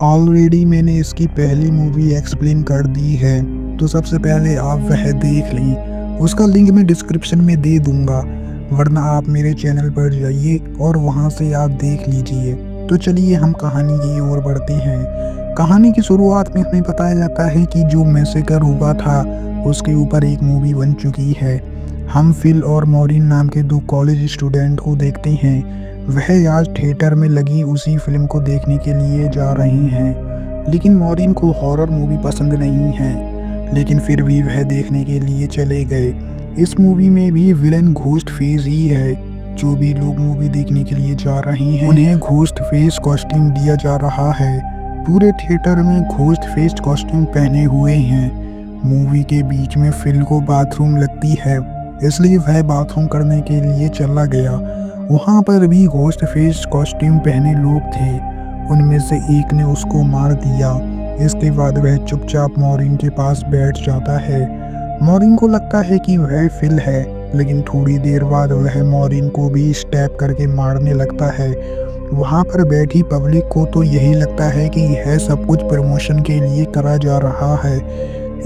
Already मैंने इसकी पहली मूवी एक्सप्लेन कर दी है, तो सबसे पहले आप वह देख लें। उसका लिंक मैं डिस्क्रिप्शन में दे दूंगा, वरना आप मेरे चैनल पर जाइए और वहां से आप देख लीजिए। तो चलिए हम कहानी की ओर बढ़ते हैं। कहानी की शुरुआत में हमें बताया जाता है कि जो मैसेकर हुआ था उसके ऊपर एक मूवी बन चुकी है। हम फिल और मॉरिन नाम के दो कॉलेज स्टूडेंट को देखते हैं। वह आज थिएटर में लगी उसी फिल्म को देखने के लिए जा रहे हैं, लेकिन मॉरिन को हॉरर मूवी पसंद नहीं है, लेकिन फिर भी वह देखने के लिए चले गए। इस मूवी में भी विलन घोस्ट फेस ही है। जो भी लोग मूवी देखने के लिए जा रहे हैं उन्हें घोस्ट फेस कॉस्ट्यूम दिया जा रहा है। पूरे थिएटर में घोस्ट फेस कॉस्ट्यूम पहने हुए हैं। मूवी के बीच में फिल को बाथरूम लगती है, इसलिए वह बाथरूम करने के लिए चला गया। वहाँ पर भी घोस्ट फेस कॉस्ट्यूम पहने लोग थे। उनमें से एक ने उसको मार दिया। इसके बाद वह चुपचाप मॉरिन के पास बैठ जाता है। मॉरिन को लगता है कि वह फिल है, लेकिन थोड़ी देर बाद वह मॉरिन को भी स्टैप करके मारने लगता है। वहाँ पर बैठी पब्लिक को तो यही लगता है कि यह सब कुछ प्रमोशन के लिए करा जा रहा है।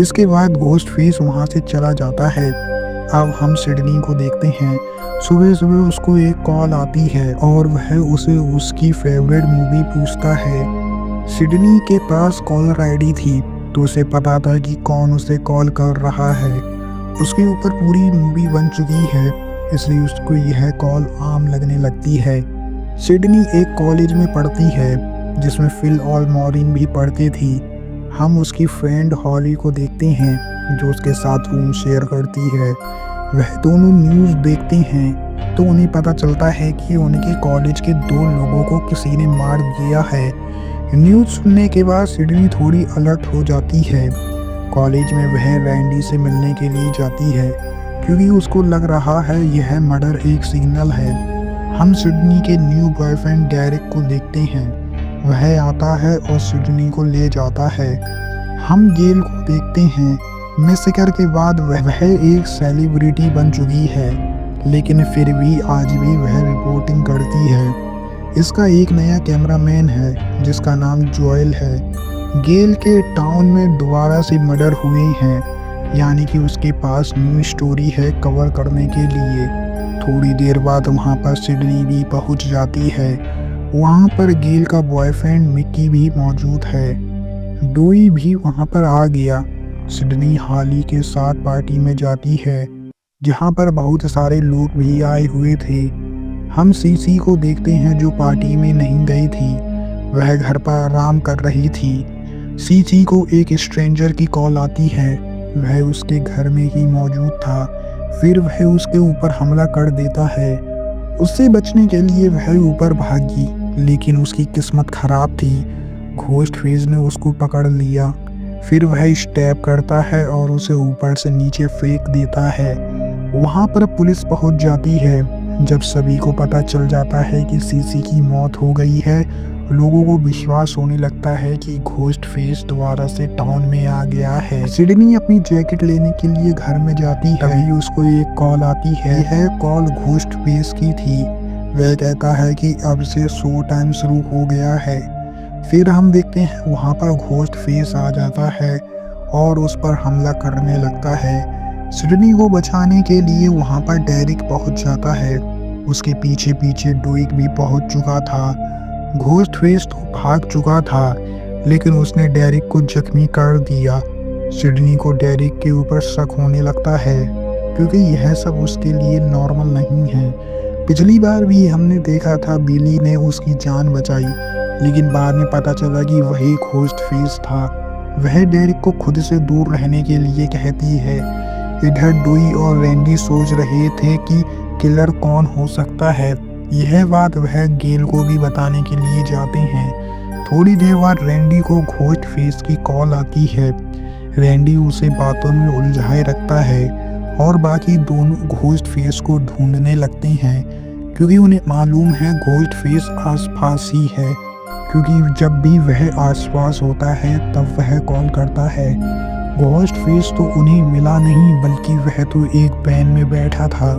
इसके बाद घोस्ट फेस वहाँ से चला जाता है। अब हम सिडनी को देखते हैं। सुबह सुबह उसको एक कॉल आती है और वह उसे उसकी फेवरेट मूवी पूछता है। सिडनी के पास कॉलर आईडी थी, तो उसे पता था कि कौन उसे कॉल कर रहा है। उसके ऊपर पूरी मूवी बन चुकी है, इसलिए उसको यह कॉल आम लगने लगती है। सिडनी एक कॉलेज में पढ़ती है, जिसमें फिल और मॉरिन भी पढ़ती थी। हम उसकी फ्रेंड हॉली को देखते हैं, जो उसके साथ रूम शेयर करती है। वह दोनों न्यूज़ देखते हैं, तो उन्हें पता चलता है कि उनके कॉलेज के दो लोगों को किसी ने मार दिया है। न्यूज़ सुनने के बाद सिडनी थोड़ी अलर्ट हो जाती है। कॉलेज में वह रैंडी से मिलने के लिए जाती है, क्योंकि उसको लग रहा है यह मर्डर एक सिग्नल है। हम सिडनी के न्यू बॉयफ्रेंड डेरिक को देखते हैं। वह आता है और सिडनी को ले जाता है। हम गेल को देखते हैं। मैसेकर के बाद वह एक सेलिब्रिटी बन चुकी है, लेकिन फिर भी आज भी वह रिपोर्टिंग करती है। इसका एक नया कैमरामैन है, जिसका नाम जोएल है। गेल के टाउन में दोबारा से मर्डर हुए हैं, यानी कि उसके पास न्यू स्टोरी है कवर करने के लिए। थोड़ी देर बाद वहाँ पर सिडनी भी पहुँच जाती है। वहाँ पर गेल का बॉयफ्रेंड मिकी भी मौजूद है। डोई भी वहाँ पर आ गया। सिडनी हॉली के साथ पार्टी में जाती है, जहाँ पर बहुत सारे लोग भी आए हुए थे। हम सीसी को देखते हैं, जो पार्टी में नहीं गई थी। वह घर पर आराम कर रही थी। सीसी को एक स्ट्रेंजर की कॉल आती है। वह उसके घर में ही मौजूद था। फिर वह उसके ऊपर हमला कर देता है। उससे बचने के लिए वह ऊपर भागी, लेकिन उसकी किस्मत खराब थी। घोस्ट फेस ने उसको पकड़ लिया। फिर वह स्टैप करता है और उसे ऊपर से नीचे फेंक देता है। वहाँ पर पुलिस पहुँच जाती है। जब सभी को पता चल जाता है कि सीसी की मौत हो गई है, लोगों को विश्वास होने लगता है कि घोस्ट फेस दोबारा से टाउन में आ गया है। सिडनी अपनी जैकेट लेने के लिए घर में जाती है, तभी उसको एक कॉल आती है। यह कॉल घोस्ट फेस की थी। वह कहता है कि अब से शो टाइम शुरू हो गया है। फिर हम देखते हैं वहाँ पर घोस्ट फेस आ जाता है और उस पर हमला करने लगता है। सिडनी को बचाने के लिए वहाँ पर डेरिक पहुँच जाता है। उसके पीछे पीछे डोइक भी पहुँच चुका था। घोस्ट फेस तो भाग चुका था, लेकिन उसने डेरिक को जख्मी कर दिया। सिडनी को डेरिक के ऊपर शक होने लगता है, क्योंकि यह सब उसके लिए नॉर्मल नहीं है। पिछली बार भी हमने देखा था बिली ने उसकी जान बचाई, लेकिन बाद में पता चला कि वही घोस्ट फेस था। वह डेरिक को खुद से दूर रहने के लिए कहती है। इधर डोई और रैंडी सोच रहे थे कि किलर कौन हो सकता है। यह बात वह गेल को भी बताने के लिए जाते हैं। थोड़ी देर बाद रैंडी को घोस्ट फेस की कॉल आती है। रैंडी उसे बातों में उलझाए रखता है और बाकी दोनों घोस्ट फेस को ढूंढने लगते हैं, क्योंकि उन्हें मालूम है घोस्ट फेस आसपास ही है, क्योंकि जब भी वह आसपास होता है तब वह कॉल करता है। घोस्ट फेस तो उन्हें मिला नहीं, बल्कि वह तो एक वैन में बैठा था।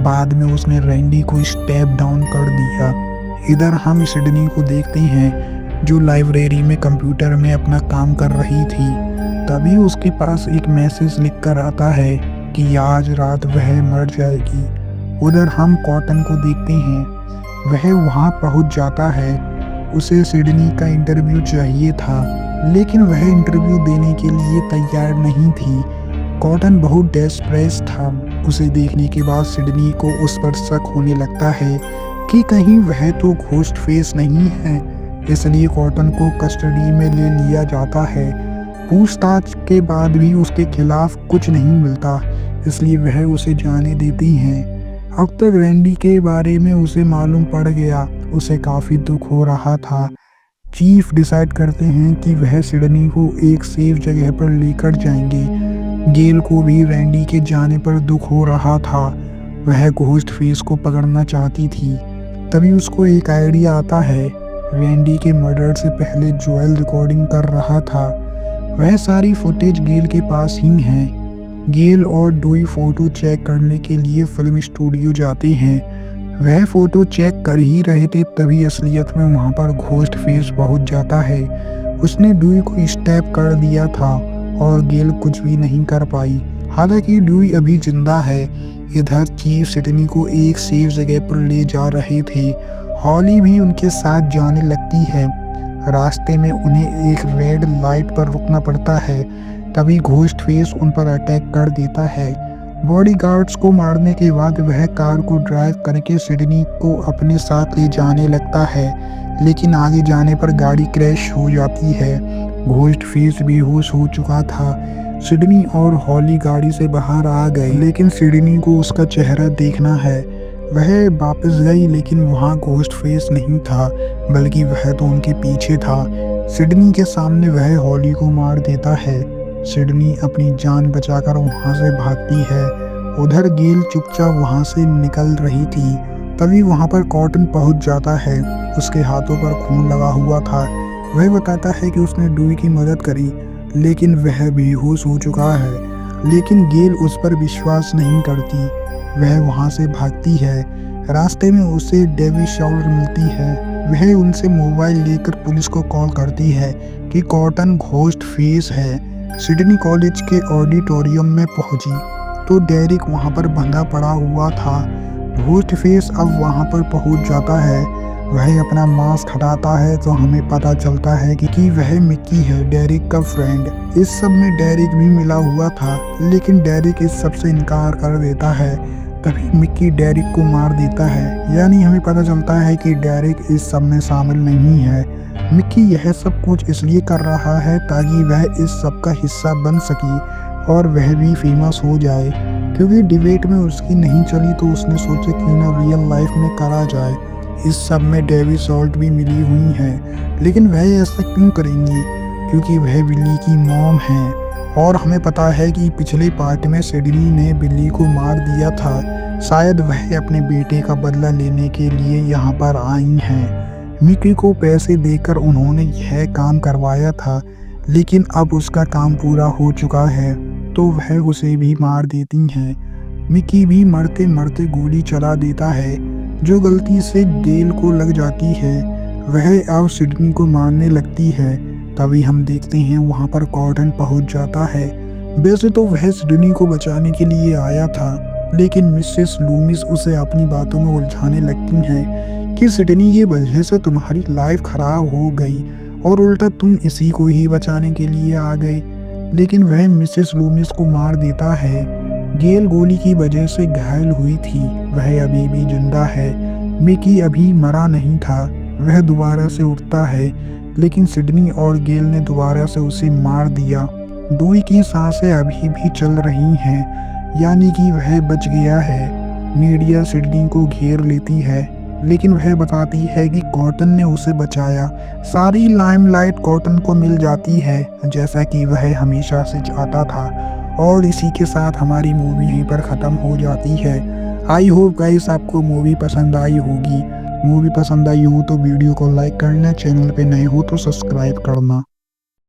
बाद में उसने रैंडी को स्टेप डाउन कर दिया। इधर हम सिडनी को देखते हैं। जो लाइब्रेरी में कंप्यूटर में अपना काम कर रही थी। तभी उसके पास एक मैसेज लिखकर आता है कि आज रात वह मर जाएगी। उधर हम कॉटन को देखते हैं, वह वहां पहुंच जाता है। उसे सिडनी का इंटरव्यू चाहिए था, लेकिन वह इंटरव्यू देने के लिए तैयार नहीं थी। कॉटन बहुत डेस्परेट था। उसे देखने के बाद सिडनी को उस पर शक होने लगता है कि कहीं वह तो घोस्ट फेस नहीं है। इसलिए कॉटन को कस्टडी में ले लिया जाता है। पूछताछ के बाद भी उसके खिलाफ कुछ नहीं मिलता, इसलिए वह उसे जाने देती हैं। अब तक रैंडी के बारे में उसे मालूम पड़ गया। उसे काफी दुख हो रहा था। चीफ डिसाइड करते हैं कि वह सिडनी को एक सेफ जगह पर लेकर जाएंगे। गेल को भी रैंडी के जाने पर दुख हो रहा था। वह घोस्ट फेस को पकड़ना चाहती थी। तभी उसको एक आइडिया आता है। रैंडी के मर्डर से पहले जोएल रिकॉर्डिंग कर रहा था। वह सारी फुटेज गेल के पास ही है। गेल और डूई फोटो चेक करने के लिए फिल्म स्टूडियो जाते हैं। वह फोटो चेक कर ही रहे थे, तभी असलियत में वहां पर घोस्ट फेस पहुंच जाता है। उसने डूई को स्टैप कर दिया था और गेल कुछ भी नहीं कर पाई। हालांकि डूई अभी जिंदा है। इधर चीफ सिडनी को एक सेफ जगह पर ले जा रहे थे। हॉली भी उनके साथ जाने लगती है। रास्ते में उन्हें एक रेड लाइट पर रुकना पड़ता है। तभी घोस्ट फेस उन पर अटैक कर देता है। बॉडीगार्ड्स को मारने के बाद वह कार को ड्राइव करके सिडनी को अपने साथ ले जाने लगता है, लेकिन आगे जाने पर गाड़ी क्रैश हो जाती है। घोस्ट फेस बेहोश हो चुका था। सिडनी और हॉली गाड़ी से बाहर आ गए, लेकिन सिडनी को उसका चेहरा देखना है। वह वापस गई, लेकिन वहाँ घोस्ट फेस नहीं था, बल्कि वह तो उनके पीछे था। सिडनी के सामने वह हॉली को मार देता है। सिडनी अपनी जान बचाकर वहाँ से भागती है। उधर गेल चुपचाप वहाँ से निकल रही थी। तभी वहाँ पर कॉटन पहुँच जाता है। उसके हाथों पर खून लगा हुआ था। वह बताता है कि उसने डूई की मदद करी, लेकिन वह बेहोश हो चुका है। लेकिन गेल उस पर विश्वास नहीं करती। वह वहाँ से भागती है। रास्ते में उसे डेविड शाउलर मिलती है। वह उनसे मोबाइल लेकर पुलिस को कॉल करती है कि कॉटन घोस्ट फेस है। सिडनी कॉलेज के ऑडिटोरियम में पहुंची तो डेरिक वहां पर बंधा पड़ा हुआ था। घोस्ट फेस अब वहां पर पहुंच जाता है। वह अपना मास्क हटाता है तो हमें पता चलता है कि वह मिक्की है, डेरिक का फ्रेंड। इस सब में डेरिक भी मिला हुआ था, लेकिन डेरिक इस सब से इनकार कर देता है। तभी मिक्की डेरिक को मार देता है, यानी हमें पता चलता है कि डेरिक इस सब में शामिल नहीं है। मिक्की यह सब कुछ इसलिए कर रहा है ताकि वह इस सब का हिस्सा बन सके और वह भी फेमस हो जाए। क्योंकि डिबेट में उसकी नहीं चली तो उसने सोचा क्यों ना रियल लाइफ में करा जाए। इस सब में डेविड सॉल्ट भी मिली हुई है, लेकिन वह ऐसा क्यों करेंगी? क्योंकि वह बिल्ली की मॉम है। और हमें पता है कि पिछले पार्ट में सिडनी ने बिल्ली को मार दिया था। शायद वह अपने बेटे का बदला लेने के लिए यहाँ पर आई हैं। मिक्की को पैसे देकर उन्होंने यह काम करवाया था, लेकिन अब उसका काम पूरा हो चुका है तो वह उसे भी मार देती हैं। मिक्की भी मरते मरते गोली चला देता है, जो गलती से गेल को लग जाती है। वह अब सिडनी को मारने लगती है। तभी हम देखते हैं वहाँ पर कॉटन पहुँच जाता है। वैसे तो वह सिडनी को बचाने के लिए आया था, लेकिन मिसेस लूमिस उसे अपनी बातों में उलझाने लगती हैं कि सिडनी की वजह से तुम्हारी लाइफ खराब हो गई और उल्टा तुम इसी को ही बचाने के लिए आ गए। लेकिन वह मिसेस लूमिस को मार देता है। गेल गोली की वजह से घायल हुई थी, वह अभी भी जिंदा है। मिकी अभी मरा नहीं था। वह दोबारा से उठता है, लेकिन सिडनी और गेल ने दोबारा से उसे मार दिया। डूई की सांसें अभी भी चल रही हैं, यानी कि वह बच गया है। मीडिया सिडनी को घेर लेती है, लेकिन वह बताती है कि कॉटन ने उसे बचाया। सारी लाइमलाइट कॉटन को मिल जाती है, जैसा कि वह हमेशा से चाहता था। और इसी के साथ हमारी मूवी यहीं पर ख़त्म हो जाती है। आई होप गाइस आपको मूवी पसंद आई होगी। मूवी पसंद आई हो तो वीडियो को लाइक करना, चैनल पे नए हो तो सब्सक्राइब करना।